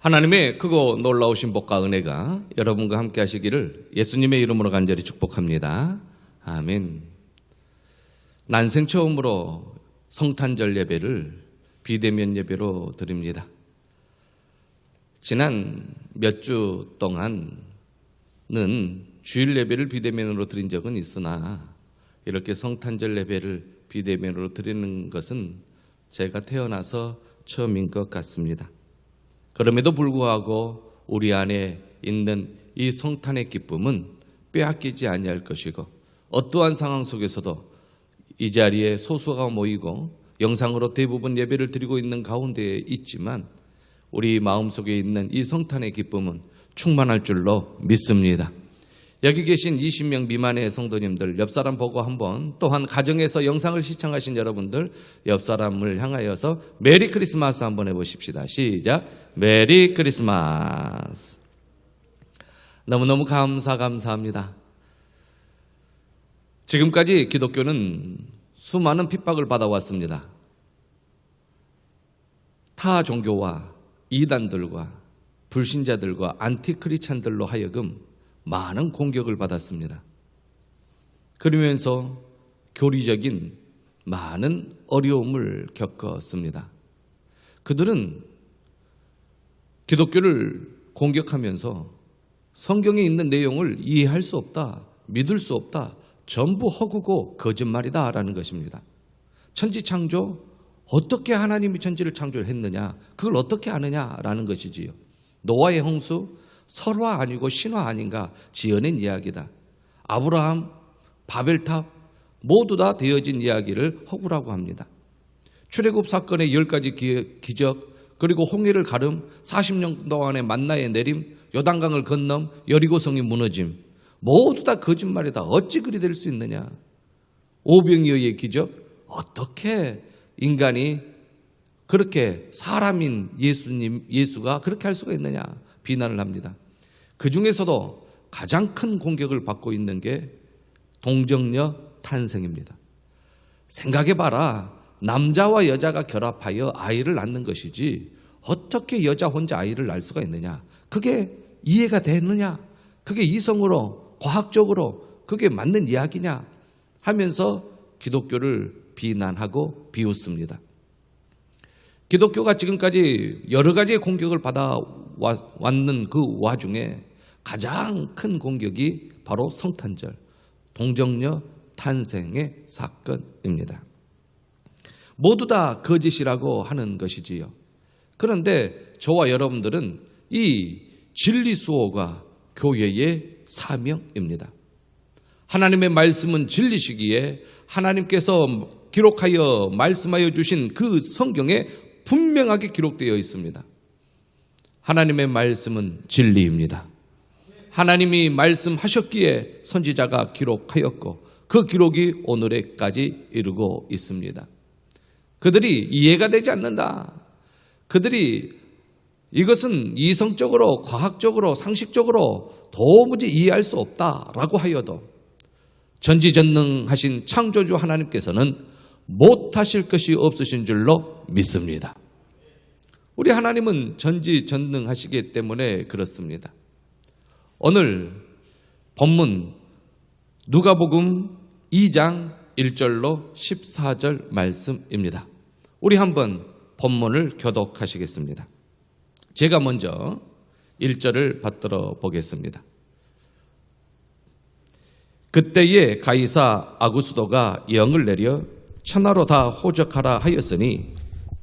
하나님의 크고 놀라우신 복과 은혜가 여러분과 함께 하시기를 예수님의 이름으로 간절히 축복합니다. 아멘. 난생 처음으로 성탄절 예배를 비대면 예배로 드립니다. 지난 몇 주 동안은 주일 예배를 비대면으로 드린 적은 있으나 이렇게 성탄절 예배를 비대면으로 드리는 것은 제가 태어나서 처음인 것 같습니다. 그럼에도 불구하고 우리 안에 있는 이 성탄의 기쁨은 빼앗기지 아니할 것이고 어떠한 상황 속에서도 이 자리에 소수가 모이고 영상으로 대부분 예배를 드리고 있는 가운데에 있지만 우리 마음속에 있는 이 성탄의 기쁨은 충만할 줄로 믿습니다. 여기 계신 20명 미만의 성도님들 옆사람 보고 한번, 또한 가정에서 영상을 시청하신 여러분들 옆사람을 향하여서 메리 크리스마스 한번 해보십시다. 시작. 메리 크리스마스. 너무너무 감사합니다. 지금까지 기독교는 수많은 핍박을 받아왔습니다. 타 종교와 이단들과 불신자들과 안티크리스찬들로 하여금 많은 공격을 받았습니다. 그러면서 교리적인 많은 어려움을 겪었습니다. 그들은 기독교를 공격하면서 성경에 있는 내용을 이해할 수 없다, 믿을 수 없다, 전부 허구고 거짓말이다 라는 것입니다. 천지창조, 어떻게 하나님이 천지를 창조했느냐, 그걸 어떻게 아느냐라는 것이지요. 노아의 홍수, 설화 아니고 신화 아닌가 지어낸 이야기다. 아브라함, 바벨탑 모두 다 되어진 이야기를 허구라고 합니다. 출애굽 사건의 10가지 기적, 그리고 홍해를 가름, 40년 동안의 만나의 내림, 요단강을 건넘, 여리고성이 무너짐, 모두 다 거짓말이다. 어찌 그리 될 수 있느냐. 오병이어의 기적, 어떻게 인간이 그렇게 사람인 예수가 그렇게 할 수가 있느냐 비난을 합니다. 그 중에서도 가장 큰 공격을 받고 있는 게 동정녀 탄생입니다. 생각해봐라. 남자와 여자가 결합하여 아이를 낳는 것이지 어떻게 여자 혼자 아이를 낳을 수가 있느냐. 그게 이해가 되느냐. 그게 이성으로 과학적으로 그게 맞는 이야기냐 하면서 기독교를 비난하고 비웃습니다. 기독교가 지금까지 여러 가지의 공격을 받아왔는 그 와중에 가장 큰 공격이 바로 성탄절, 동정녀 탄생의 사건입니다. 모두 다 거짓이라고 하는 것이지요. 그런데 저와 여러분들은 이 진리 수호가 교회의 사명입니다. 하나님의 말씀은 진리시기에 하나님께서 기록하여 말씀하여 주신 그 성경에 분명하게 기록되어 있습니다. 하나님의 말씀은 진리입니다. 하나님이 말씀하셨기에 선지자가 기록하였고 그 기록이 오늘에까지 이르고 있습니다. 그들이 이해가 되지 않는다. 그들이 이것은 이성적으로, 과학적으로, 상식적으로 도무지 이해할 수 없다라고 하여도 전지전능하신 창조주 하나님께서는 못하실 것이 없으신 줄로 믿습니다. 우리 하나님은 전지전능하시기 때문에 그렇습니다. 오늘 본문 누가복음 2장 1절로 14절 말씀입니다. 우리 한번 본문을 교독하시겠습니다. 제가 먼저 1절을 받들어 보겠습니다. 그때에 가이사 아구스도가 영을 내려 천하로 다 호적하라 하였으니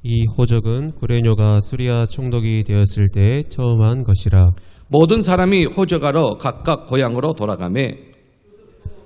이 호적은 구레뇨가 수리아 총독이 되었을 때 처음 한 것이라. 모든 사람이 호적하러 각각 고향으로 돌아가매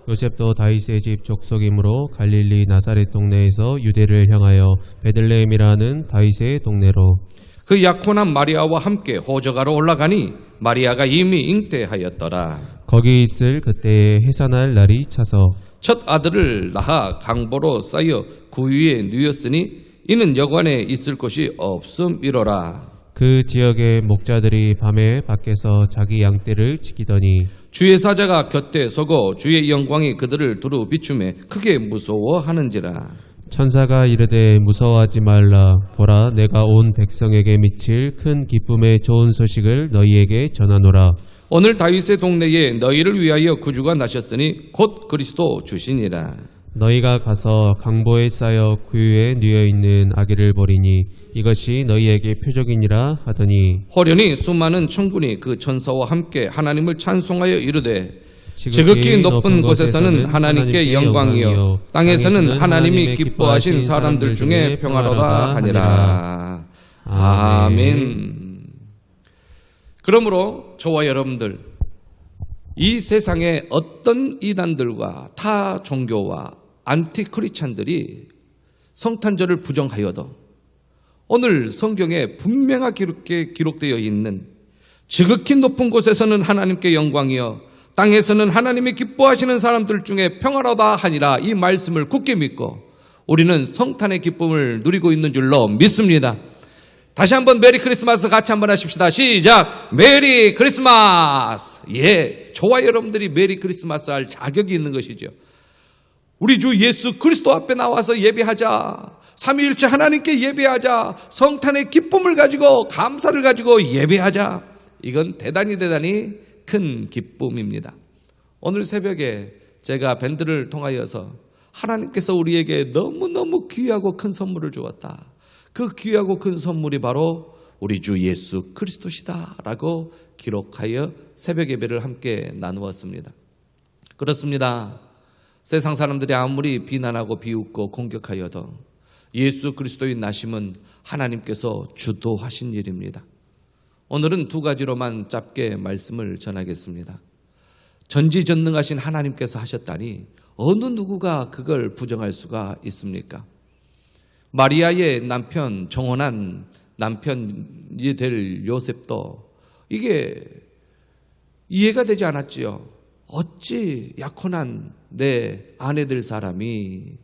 요셉도 다윗의 집 족속이므로 갈릴리 나사렛 동네에서 유대를 향하여 베들레헴이라는 다윗의 동네로 그 약혼한 마리아와 함께 호적하러 올라가니 마리아가 이미 잉태하였더라. 거기 있을 그때에 해산할 날이 차서 첫 아들을 낳아 강보로 쌓여 구유에 누였으니 이는 여관에 있을 곳이 없음이로라. 그 지역의 목자들이 밤에 밖에서 자기 양떼를 지키더니 주의 사자가 곁에 서고 주의 영광이 그들을 두루 비추매 크게 무서워하는지라. 천사가 이르되 무서워하지 말라. 보라, 내가 온 백성에게 미칠 큰 기쁨의 좋은 소식을 너희에게 전하노라. 오늘 다윗의 동네에 너희를 위하여 구주가 나셨으니 곧 그리스도 주시니라. 너희가 가서 강보에 쌓여 구유에 뉘어 있는 아기를 버리니 이것이 너희에게 표적이니라 하더니 호련히 수많은 천군이 그 천사와 함께 하나님을 찬송하여 이르되 지극히 높은 곳에서는 하나님께 영광이요 땅에서는 하나님이 기뻐하신 사람들 중에 평화로다 하니라. 아멘. 그러므로 저와 여러분들, 이 세상의 어떤 이단들과 타 종교와 안티크리스찬들이 성탄절을 부정하여도 오늘 성경에 분명하게 기록되어 있는 지극히 높은 곳에서는 하나님께 영광이여 땅에서는 하나님이 기뻐하시는 사람들 중에 평화로다 하니라, 이 말씀을 굳게 믿고 우리는 성탄의 기쁨을 누리고 있는 줄로 믿습니다. 다시 한번 메리 크리스마스 같이 한번 하십시다. 시작. 메리 크리스마스. 예, 저와 여러분들이 메리 크리스마스 할 자격이 있는 것이죠. 우리 주 예수 그리스도 앞에 나와서 예배하자. 삼위일체 하나님께 예배하자. 성탄의 기쁨을 가지고 감사를 가지고 예배하자. 이건 대단히 큰 기쁨입니다. 오늘 새벽에 제가 밴드를 통하여서 하나님께서 우리에게 너무너무 귀하고 큰 선물을 주었다. 그 귀하고 큰 선물이 바로 우리 주 예수 그리스도시다 라고 기록하여 새벽 예배를 함께 나누었습니다. 그렇습니다. 세상 사람들이 아무리 비난하고 비웃고 공격하여도 예수 그리스도의 나심은 하나님께서 주도하신 일입니다. 오늘은 두 가지로만 짧게 말씀을 전하겠습니다. 전지전능하신 하나님께서 하셨다니 어느 누구가 그걸 부정할 수가 있습니까? 마리아의 남편, 정혼한 남편이 될 요셉도 이게 이해가 되지 않았지요. 어찌 약혼한 내 아내 될 사람이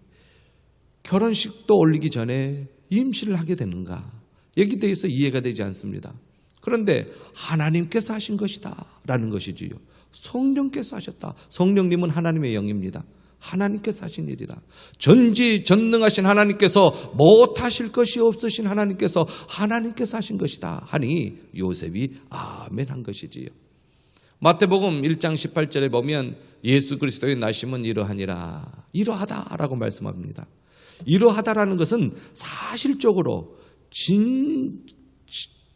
결혼식도 올리기 전에 임신을 하게 되는가? 여기에 대해서 이해가 되지 않습니다. 그런데 하나님께서 하신 것이다 라는 것이지요. 성령께서 하셨다. 성령님은 하나님의 영입니다. 하나님께서 하신 일이다. 전지전능하신 하나님께서 못하실 것이 없으신 하나님께서 하신 것이다 하니 요셉이 아멘 한 것이지요. 마태복음 1장 18절에 보면 예수 그리스도의 나심은 이러하니라, 이러하다라고 말씀합니다. 이러하다라는 것은 사실적으로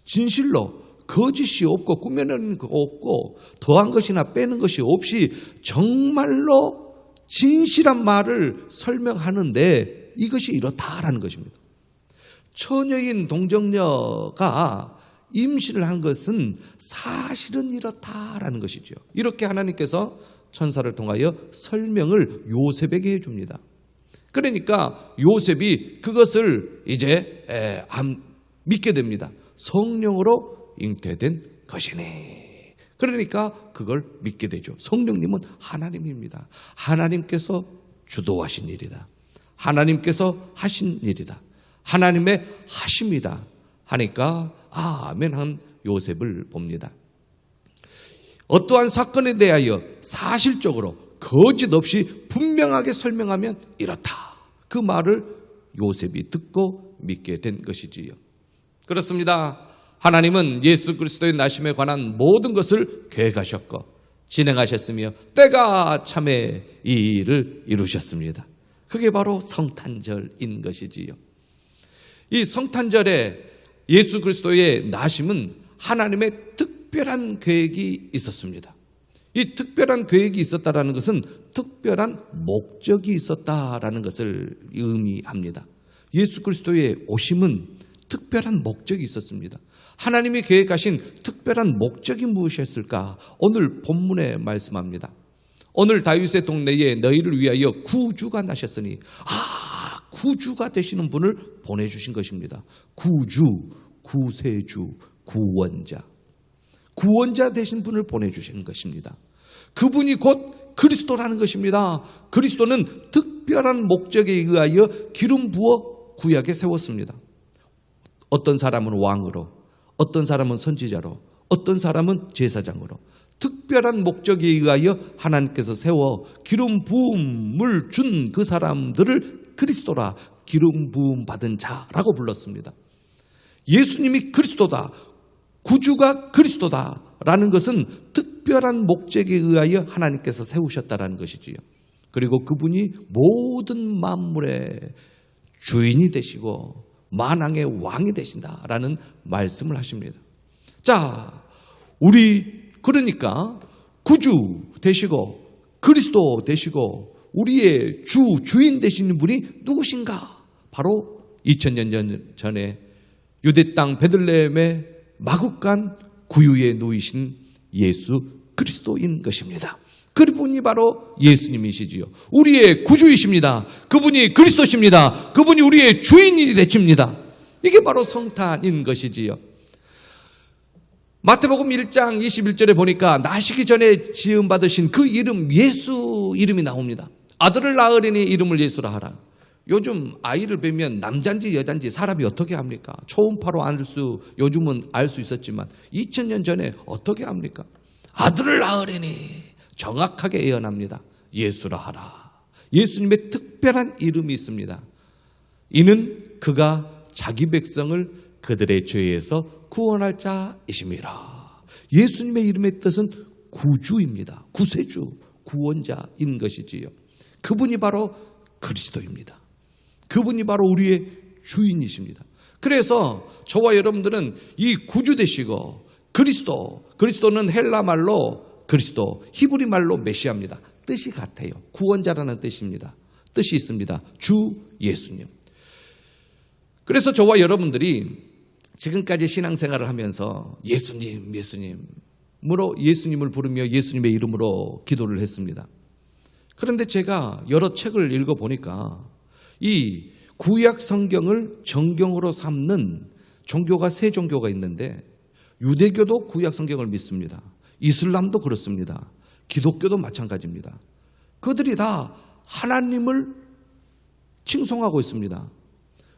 진실로 거짓이 없고 꾸며내는 거 없고 더한 것이나 빼는 것이 없이 정말로 진실한 말을 설명하는데 이것이 이렇다라는 것입니다. 처녀인 동정녀가 임신을 한 것은 사실은 이렇다라는 것이죠. 이렇게 하나님께서 천사를 통하여 설명을 요셉에게 해줍니다. 그러니까 요셉이 그것을 이제 믿게 됩니다. 성령으로 잉태된 것이니. 그러니까 그걸 믿게 되죠. 성령님은 하나님입니다. 하나님께서 주도하신 일이다. 하나님께서 하신 일이다. 하나님의 하심이다 하니까 아멘 한 요셉을 봅니다. 어떠한 사건에 대하여 사실적으로 거짓 없이 분명하게 설명하면 이렇다. 그 말을 요셉이 듣고 믿게 된 것이지요. 그렇습니다. 하나님은 예수 그리스도의 나심에 관한 모든 것을 계획하셨고 진행하셨으며 때가 참에 이 일을 이루셨습니다. 그게 바로 성탄절인 것이지요. 이 성탄절에 예수 그리스도의 나심은 하나님의 특별한 계획이 있었습니다. 이 특별한 계획이 있었다라는 것은 특별한 목적이 있었다라는 것을 의미합니다. 예수 그리스도의 오심은 특별한 목적이 있었습니다. 하나님이 계획하신 특별한 목적이 무엇이었을까? 오늘 본문에 말씀합니다. 오늘 다윗의 동네에 너희를 위하여 구주가 나셨으니, 구주가 되시는 분을 보내주신 것입니다. 구주, 구세주, 구원자. 구원자 되신 분을 보내주신 것입니다. 그분이 곧 그리스도라는 것입니다. 그리스도는 특별한 목적에 의하여 기름 부어 구약에 세웠습니다. 어떤 사람은 왕으로, 어떤 사람은 선지자로, 어떤 사람은 제사장으로 특별한 목적에 의하여 하나님께서 세워 기름 부음을 준 그 사람들을 그리스도라, 기름 부음 받은 자라고 불렀습니다. 예수님이 그리스도다, 구주가 그리스도다라는 것은 특별한 목적에 의하여 하나님께서 세우셨다라는 것이지요. 그리고 그분이 모든 만물의 주인이 되시고 만왕의 왕이 되신다라는 말씀을 하십니다. 자, 우리 그러니까 구주 되시고 그리스도 되시고 우리의 주인 되시는 분이 누구신가? 바로 2000년 전에 유대 땅 베들레헴의 마국간 구유에 누이신 예수 그리스도인 것입니다. 그분이 바로 예수님이시지요. 우리의 구주이십니다. 그분이 그리스도십니다. 그분이 우리의 주인이 되십니다. 이게 바로 성탄인 것이지요. 마태복음 1장 21절에 보니까 나시기 전에 지음받으신 그 이름 예수 이름이 나옵니다. 아들을 낳으리니 이름을 예수라 하라. 요즘 아이를 뵈면 남잔지 여잔지 사람이 어떻게 합니까? 초음파로 요즘은 알 수 있었지만 2000년 전에 어떻게 합니까? 아들을 낳으리니 정확하게 예언합니다. 예수라 하라. 예수님의 특별한 이름이 있습니다. 이는 그가 자기 백성을 그들의 죄에서 구원할 자이심이라. 예수님의 이름의 뜻은 구주입니다. 구세주, 구원자인 것이지요. 그분이 바로 그리스도입니다. 그분이 바로 우리의 주인이십니다. 그래서 저와 여러분들은 이 구주 되시고 그리스도는 헬라 말로 그리스도, 히브리 말로 메시아입니다. 뜻이 같아요. 구원자라는 뜻입니다. 뜻이 있습니다. 주 예수님. 그래서 저와 여러분들이 지금까지 신앙생활을 하면서 예수님으로 예수님을 부르며 예수님의 이름으로 기도를 했습니다. 그런데 제가 여러 책을 읽어보니까 이 구약 성경을 정경으로 삼는 종교가 세 종교가 있는데 유대교도 구약 성경을 믿습니다. 이슬람도 그렇습니다. 기독교도 마찬가지입니다. 그들이 다 하나님을 칭송하고 있습니다.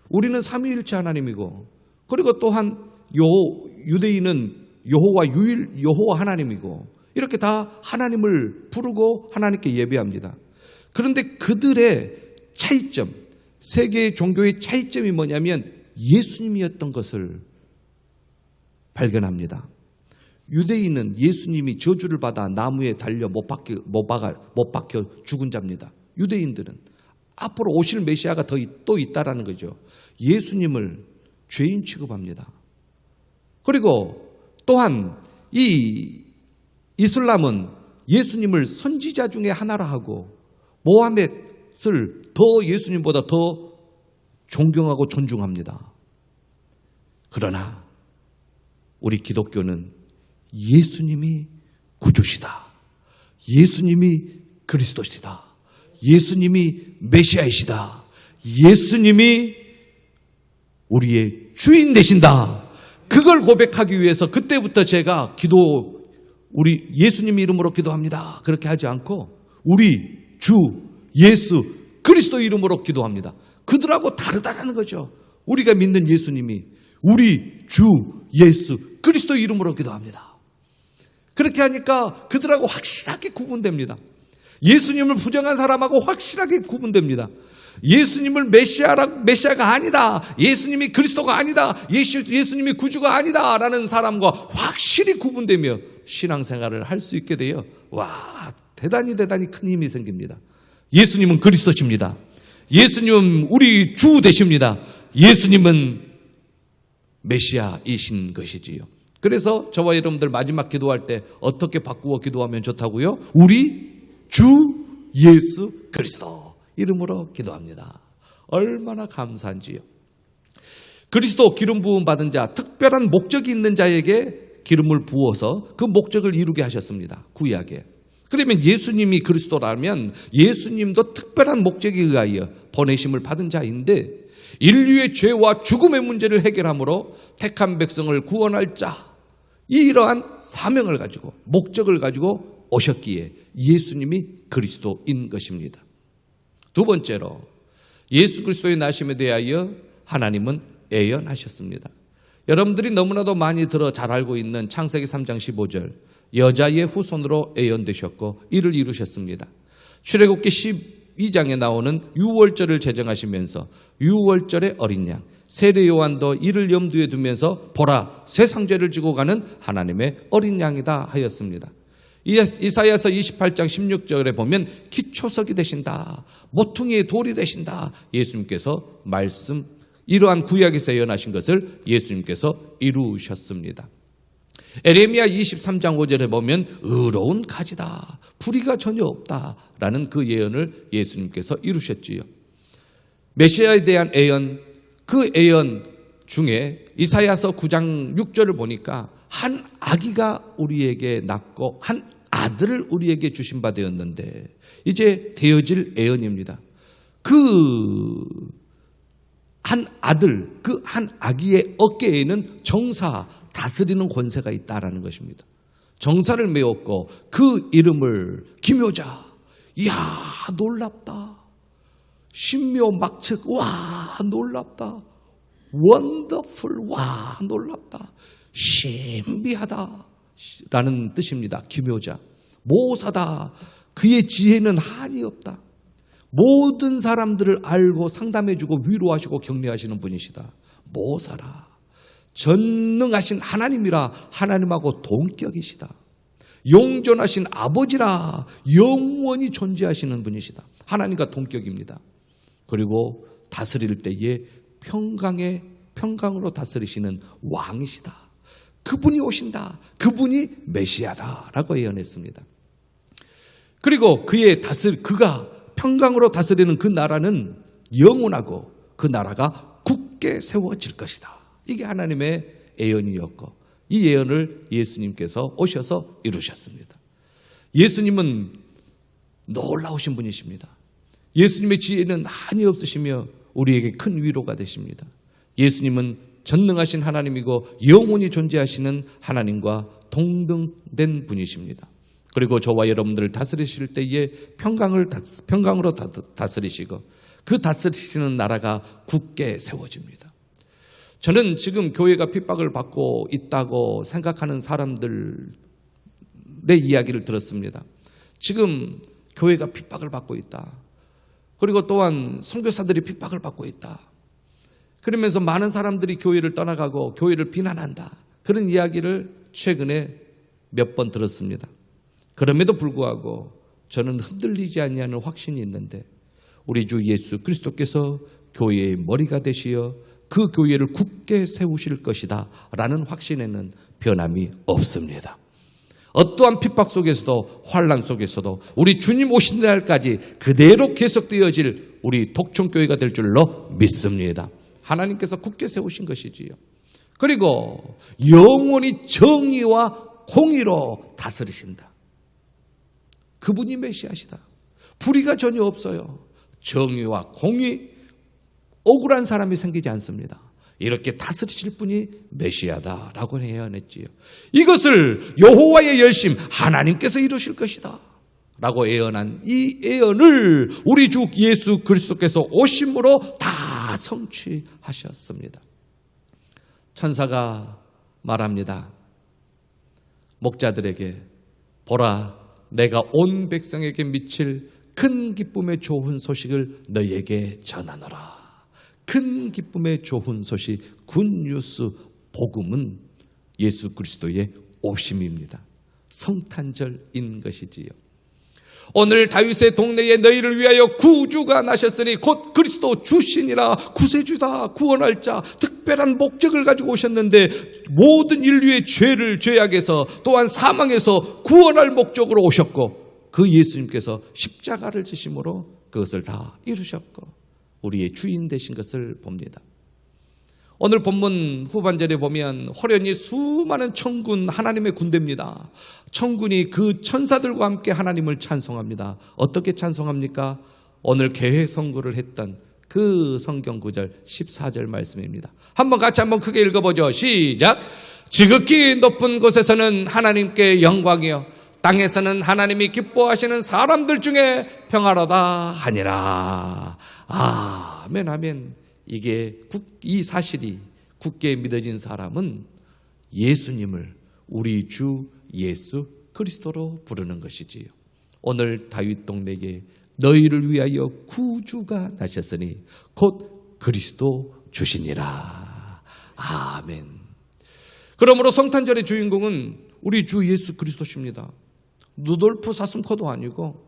우리는 삼위일체 하나님이고 그리고 또한 유대인은 여호와 하나님이고 이렇게 다 하나님을 부르고 하나님께 예배합니다. 그런데 그들의 차이점, 세계의 종교의 차이점이 뭐냐면 예수님이었던 것을 발견합니다. 유대인은 예수님이 저주를 받아 나무에 달려 못 박혀 죽은 자입니다. 유대인들은 앞으로 오실 메시아가 또 있다라는 거죠. 예수님을 죄인 취급합니다. 그리고 또한 이 이슬람은 예수님을 선지자 중에 하나라 하고 모하멧을 예수님보다 더 존경하고 존중합니다. 그러나 우리 기독교는 예수님이 구주시다. 예수님이 그리스도시다. 예수님이 메시아이시다. 예수님이 우리의 주인 되신다. 그걸 고백하기 위해서 그때부터 제가 우리 예수님 이름으로 기도합니다. 그렇게 하지 않고 우리 주 예수 그리스도 이름으로 기도합니다. 그들하고 다르다라는 거죠. 우리가 믿는 예수님이 우리 주 예수 그리스도 이름으로 기도합니다. 그렇게 하니까 그들하고 확실하게 구분됩니다. 예수님을 부정한 사람하고 확실하게 구분됩니다. 예수님을 메시아가 아니다. 예수님이 그리스도가 아니다. 예수님이 구주가 아니다. 라는 사람과 확실히 구분되며 신앙생활을 할 수 있게 되어 대단히 큰 힘이 생깁니다. 예수님은 그리스도십니다. 예수님은 우리 주 되십니다. 예수님은 메시아이신 것이지요. 그래서 저와 여러분들 마지막 기도할 때 어떻게 바꾸어 기도하면 좋다고요? 우리 주 예수 그리스도 이름으로 기도합니다. 얼마나 감사한지요. 그리스도 기름 부음 받은 자, 특별한 목적이 있는 자에게 기름을 부어서 그 목적을 이루게 하셨습니다. 구약에. 그러면 예수님이 그리스도라면 예수님도 특별한 목적에 의하여 보내심을 받은 자인데 인류의 죄와 죽음의 문제를 해결함으로 택한 백성을 구원할 자, 이러한 사명을 가지고 목적을 가지고 오셨기에 예수님이 그리스도인 것입니다. 두 번째로 예수 그리스도의 나심에 대하여 하나님은 예언하셨습니다. 여러분들이 너무나도 많이 들어 잘 알고 있는 창세기 3장 15절 여자의 후손으로 예언되셨고 이를 이루셨습니다. 출애굽기 12장에 나오는 유월절을 제정하시면서 유월절의 어린 양 세례 요한도 이를 염두에 두면서 보라 세상죄를 지고 가는 하나님의 어린 양이다 하였습니다. 이사야서 28장 16절에 보면 기초석이 되신다, 모퉁이의 돌이 되신다, 예수님께서 이러한 구약에서 예언하신 것을 예수님께서 이루셨습니다. 에레미야 23장 5절에 보면 의로운 가지다, 불의가 전혀 없다라는 그 예언을 예수님께서 이루셨지요. 메시아에 대한 예언, 그 예언 중에 이사야서 9장 6절을 보니까 한 아기가 우리에게 낳고 한 아들을 우리에게 주신 바 되었는데 이제 되어질 예언입니다. 그 한 아들, 그 한 아기의 어깨에는 정사, 다스리는 권세가 있다라는 것입니다. 정사를 메웠고 그 이름을 기묘자, 이야 놀랍다, 신묘막측, 와 놀랍다, 원더풀, 와 놀랍다, 신비하다 라는 뜻입니다. 기묘자, 모사다, 그의 지혜는 한이 없다, 모든 사람들을 알고 상담해주고 위로하시고 격려하시는 분이시다. 모사라, 전능하신 하나님이라 하나님하고 동격이시다. 용존하신 아버지라 영원히 존재하시는 분이시다. 하나님과 동격입니다. 그리고 다스릴 때에 평강으로 다스리시는 왕이시다. 그분이 오신다. 그분이 메시아다라고 예언했습니다. 그리고 그가 평강으로 다스리는 그 나라는 영원하고 그 나라가 굳게 세워질 것이다. 이게 하나님의 예언이었고 이 예언을 예수님께서 오셔서 이루셨습니다. 예수님은 놀라우신 분이십니다. 예수님의 지혜는 한이 없으시며 우리에게 큰 위로가 되십니다. 예수님은 전능하신 하나님이고 영원히 존재하시는 하나님과 동등된 분이십니다. 그리고 저와 여러분들을 다스리실 때에 평강으로 다스리시고 그 다스리시는 나라가 굳게 세워집니다. 저는 지금 교회가 핍박을 받고 있다고 생각하는 사람들의 이야기를 들었습니다. 지금 교회가 핍박을 받고 있다. 그리고 또한 선교사들이 핍박을 받고 있다. 그러면서 많은 사람들이 교회를 떠나가고 교회를 비난한다. 그런 이야기를 최근에 몇 번 들었습니다. 그럼에도 불구하고 저는 흔들리지 아니하는 확신이 있는데 우리 주 예수 그리스도께서 교회의 머리가 되시어 그 교회를 굳게 세우실 것이다 라는 확신에는 변함이 없습니다. 어떠한 핍박 속에서도 환난 속에서도 우리 주님 오신 날까지 그대로 계속되어질 우리 독촌교회가 될 줄로 믿습니다. 하나님께서 굳게 세우신 것이지요. 그리고 영원히 정의와 공의로 다스리신다. 그분이 메시아시다. 불의가 전혀 없어요. 정의와 공의, 억울한 사람이 생기지 않습니다. 이렇게 다스리실 분이 메시아다라고 예언했지요. 이것을 여호와의 열심 하나님께서 이루실 것이다 라고 예언한 이 예언을 우리 주 예수 그리스도께서 오심으로 다 성취하셨습니다. 천사가 말합니다. 목자들에게 보라, 내가 온 백성에게 미칠 큰 기쁨의 좋은 소식을 너희에게 전하노라. 큰 기쁨의 좋은 소식, 굿뉴스, 복음은 예수 그리스도의 오심입니다. 성탄절인 것이지요. 오늘 다윗의 동네에 너희를 위하여 구주가 나셨으니 곧 그리스도 주신이라. 구세주다, 구원할 자, 특별한 목적을 가지고 오셨는데 모든 인류의 죄악에서 또한 사망에서 구원할 목적으로 오셨고 그 예수님께서 십자가를 지심으로 그것을 다 이루셨고 우리의 주인 되신 것을 봅니다. 오늘 본문 후반절에 보면 호련히 수많은 천군, 하나님의 군대입니다. 천군이 그 천사들과 함께 하나님을 찬송합니다. 어떻게 찬송합니까? 오늘 개회 선고를 했던 그 성경 구절 14절 말씀입니다. 같이 한번 크게 읽어보죠. 시작. 지극히 높은 곳에서는 하나님께 영광이요 땅에서는 하나님이 기뻐하시는 사람들 중에 평화로다 하니라. 아멘 아멘. 이 사실이 굳게 믿어진 사람은 예수님을 우리 주 예수 그리스도로 부르는 것이지요. 오늘 다윗 동네에 너희를 위하여 구주가 나셨으니 곧 그리스도 주시니라. 아멘. 그러므로 성탄절의 주인공은 우리 주 예수 그리스도십니다. 루돌프 사슴코도 아니고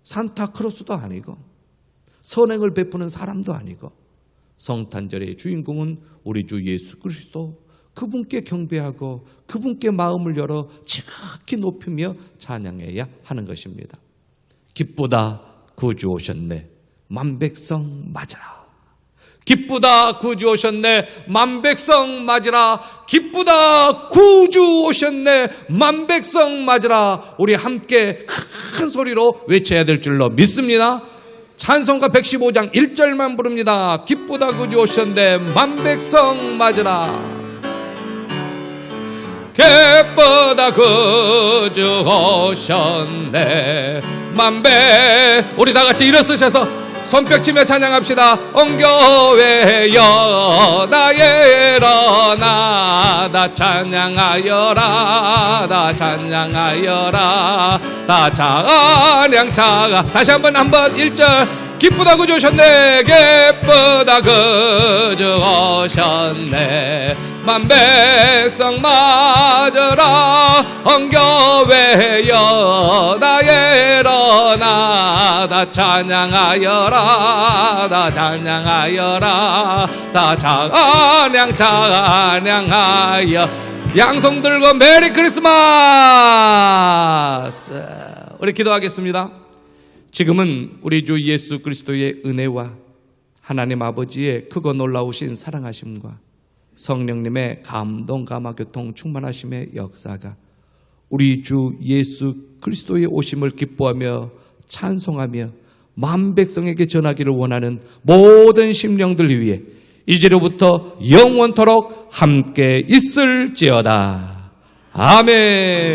산타크로스도 아니고 선행을 베푸는 사람도 아니고 성탄절의 주인공은 우리 주 예수 그리스도, 그분께 경배하고 그분께 마음을 열어 지극히 높이며 찬양해야 하는 것입니다. 기쁘다 구주 오셨네 만백성 맞으라. 기쁘다 구주 오셨네 만백성 맞으라. 기쁘다 구주 오셨네 만백성 맞으라. 우리 함께 큰 소리로 외쳐야 될 줄로 믿습니다. 찬송가 115장 1절만 부릅니다. 기쁘다 구주 오셨네 만백성 맞으라. 기쁘다 구주 오셨네 만백. 우리 다 같이 일어서셔서 손뼉치며 찬양합시다. 온교회여 나 일어나 다 찬양하여라 다 찬양하여라 다 찬양 차가. 다시 한번 1절. 기쁘다 구주 오셨네 기쁘다 구주 오셨네 만백성 맞으라. 온교회여 나 일어나 다 찬양하여라 다 찬양하여라 다 찬양하여. 양손 들고 메리 크리스마스. 우리 기도하겠습니다. 지금은 우리 주 예수 그리스도의 은혜와 하나님 아버지의 크고 놀라우신 사랑하심과 성령님의 감동 감화 교통 충만하심의 역사가 우리 주 예수 그리스도의 오심을 기뻐하며 찬송하며 만 백성에게 전하기를 원하는 모든 심령들 위해 이제로부터 영원토록 함께 있을지어다. 아멘.